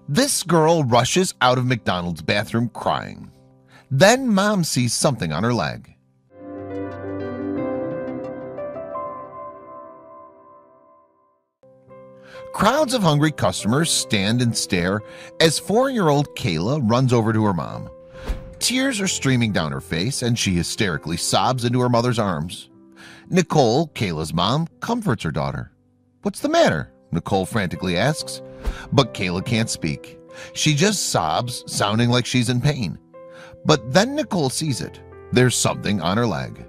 This girl rushes out of McDonald's bathroom crying. Then mom sees something on her leg. Crowds of hungry customers stand and stare as 4-year-old Kayla runs over to her mom. Tears are streaming down her face and she hysterically sobs into her mother's arms. Nicole, Kayla's mom, comforts her daughter. "What's the matter?" Nicole frantically asks, but Kayla can't speak. She just sobs, sounding like she's in pain. But then Nicole sees it. There's something on her leg.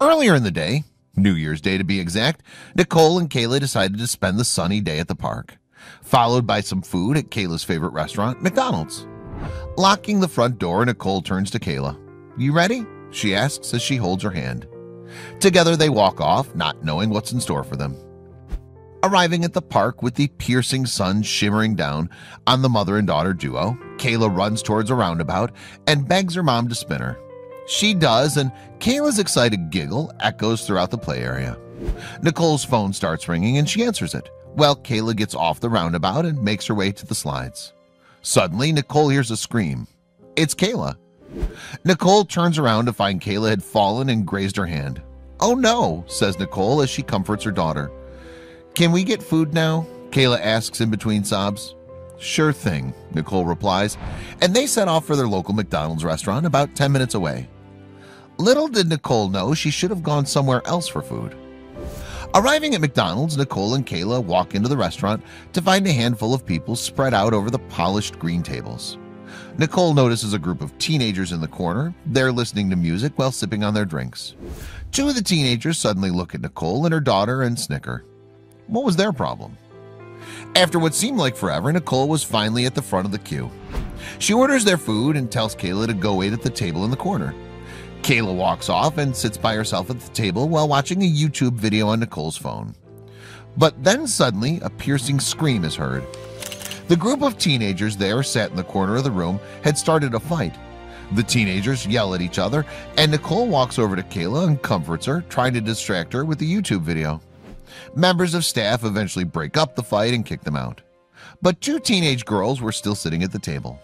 Earlier in the day, New Year's Day to be exact, Nicole and Kayla decided to spend the sunny day at the park, followed by some food at Kayla's favorite restaurant, McDonald's. Locking the front door, Nicole turns to Kayla. "You ready?" she asks as she holds her hand. Together they walk off, not knowing what's in store for them. Arriving at the park with the piercing sun shimmering down on the mother and daughter duo, Kayla runs towards a roundabout and begs her mom to spin her. She does, and Kayla's excited giggle echoes throughout the play area. Nicole's phone starts ringing and she answers it, while Kayla gets off the roundabout and makes her way to the slides. Suddenly, Nicole hears a scream. It's Kayla. Nicole turns around to find Kayla had fallen and grazed her hand. "Oh no," says Nicole as she comforts her daughter. "Can we get food now?" Kayla asks in between sobs. "Sure thing," Nicole replies, and they set off for their local McDonald's restaurant about 10 minutes away. Little did Nicole know she should have gone somewhere else for food. Arriving at McDonald's, Nicole and Kayla walk into the restaurant to find a handful of people spread out over the polished green tables. Nicole notices a group of teenagers in the corner. They're listening to music while sipping on their drinks. Two of the teenagers suddenly look at Nicole and her daughter and snicker. What was their problem? After what seemed like forever, Nicole was finally at the front of the queue. She orders their food and tells Kayla to go wait at the table in the corner. Kayla walks off and sits by herself at the table while watching a YouTube video on Nicole's phone. But then suddenly a piercing scream is heard. The group of teenagers there sat in the corner of the room had started a fight. The teenagers yell at each other and Nicole walks over to Kayla and comforts her, trying to distract her with the YouTube video. Members of staff eventually break up the fight and kick them out. But two teenage girls were still sitting at the table.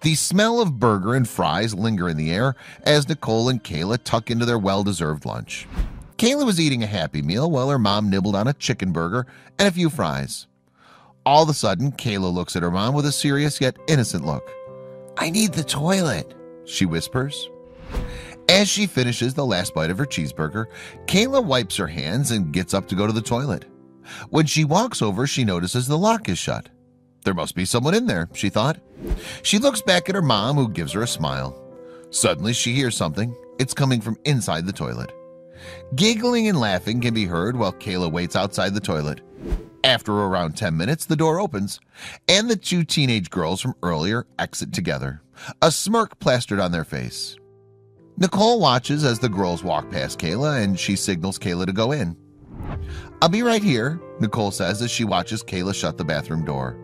The smell of burger and fries linger in the air as Nicole and Kayla tuck into their well-deserved lunch. Kayla was eating a Happy Meal while her mom nibbled on a chicken burger and a few fries. All of a sudden, Kayla looks at her mom with a serious yet innocent look. "I need the toilet," she whispers. As she finishes the last bite of her cheeseburger, Kayla wipes her hands and gets up to go to the toilet. When she walks over, she notices the lock is shut. There must be someone in there, she thought. She looks back at her mom, who gives her a smile. Suddenly, she hears something. It's coming from inside the toilet. Giggling and laughing can be heard while Kayla waits outside the toilet. After around 10 minutes, the door opens, and the two teenage girls from earlier exit together, a smirk plastered on their face. Nicole watches as the girls walk past Kayla, and she signals Kayla to go in. "I'll be right here," Nicole says as she watches Kayla shut the bathroom door.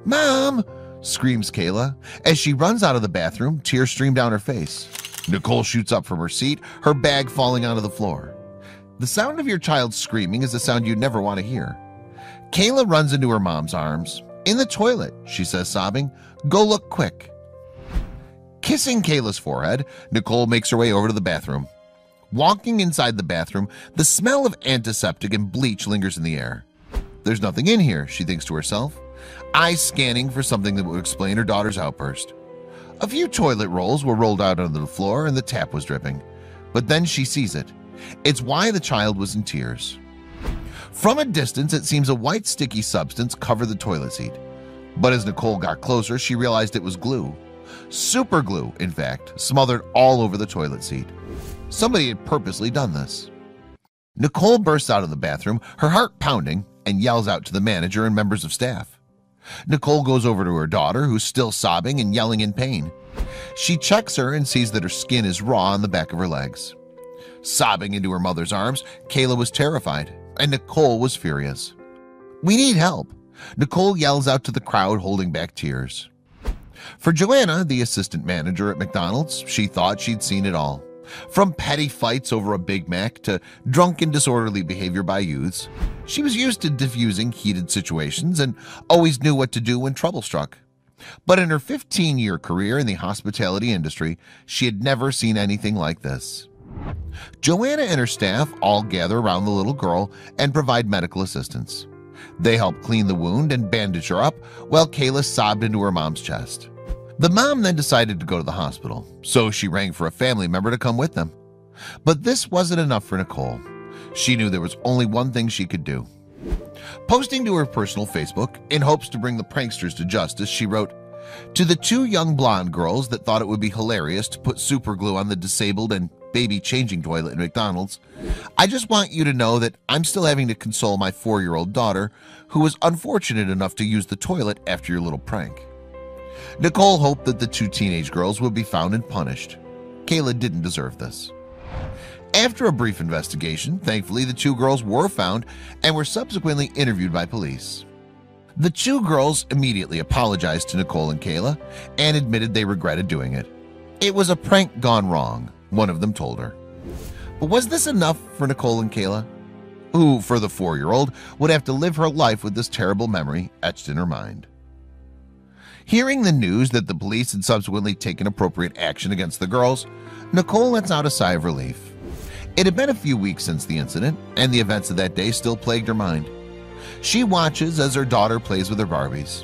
"Mom!" screams Kayla. As she runs out of the bathroom, tears stream down her face. Nicole shoots up from her seat, her bag falling onto the floor. The sound of your child screaming is a sound you'd never want to hear. Kayla runs into her mom's arms. "In the toilet," she says, sobbing. "Go look quick." Kissing Kayla's forehead, Nicole makes her way over to the bathroom. Walking inside the bathroom, the smell of antiseptic and bleach lingers in the air. There's nothing in here, she thinks to herself, eyes scanning for something that would explain her daughter's outburst. A few toilet rolls were rolled out onto the floor and the tap was dripping. But then she sees it. It's why the child was in tears. From a distance, it seems a white sticky substance covered the toilet seat. But as Nicole got closer, she realized it was glue. Super glue, in fact, smothered all over the toilet seat. Somebody had purposely done this. Nicole bursts out of the bathroom, her heart pounding, and yells out to the manager and members of staff. Nicole goes over to her daughter, who's still sobbing and yelling in pain. She checks her and sees that her skin is raw on the back of her legs. Sobbing into her mother's arms, Kayla was terrified, and Nicole was furious. "We need help," Nicole yells out to the crowd, holding back tears. For Joanna, the assistant manager at McDonald's, she thought she'd seen it all. From petty fights over a Big Mac to drunken disorderly behavior by youths, she was used to diffusing heated situations and always knew what to do when trouble struck. But in her 15-year career in the hospitality industry, she had never seen anything like this. Joanna and her staff all gather around the little girl and provide medical assistance. They help clean the wound and bandage her up while Kayla sobbed into her mom's chest. The mom then decided to go to the hospital, so she rang for a family member to come with them. But this wasn't enough for Nicole. She knew there was only one thing she could do. Posting to her personal Facebook in hopes to bring the pranksters to justice, she wrote, "To the two young blonde girls that thought it would be hilarious to put super glue on the disabled and baby changing toilet in McDonald's, I just want you to know that I'm still having to console my 4-year-old daughter who was unfortunate enough to use the toilet after your little prank." Nicole hoped that the two teenage girls would be found and punished. Kayla didn't deserve this. After a brief investigation, thankfully the two girls were found and were subsequently interviewed by police. The two girls immediately apologized to Nicole and Kayla and admitted they regretted doing it. It was a prank gone wrong, one of them told her. But was this enough for Nicole and Kayla, who, for the 4-year-old, would have to live her life with this terrible memory etched in her mind? Hearing the news that the police had subsequently taken appropriate action against the girls, Nicole lets out a sigh of relief. It had been a few weeks since the incident, and the events of that day still plagued her mind. She watches as her daughter plays with her Barbies.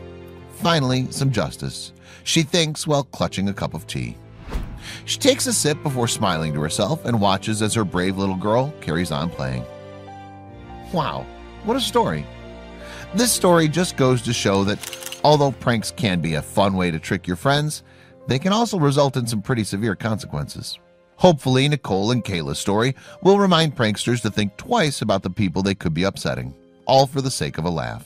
Finally, some justice, she thinks while clutching a cup of tea. She takes a sip before smiling to herself and watches as her brave little girl carries on playing. Wow, what a story. This story just goes to show that although pranks can be a fun way to trick your friends, they can also result in some pretty severe consequences. Hopefully, Nicole and Kayla's story will remind pranksters to think twice about the people they could be upsetting, all for the sake of a laugh.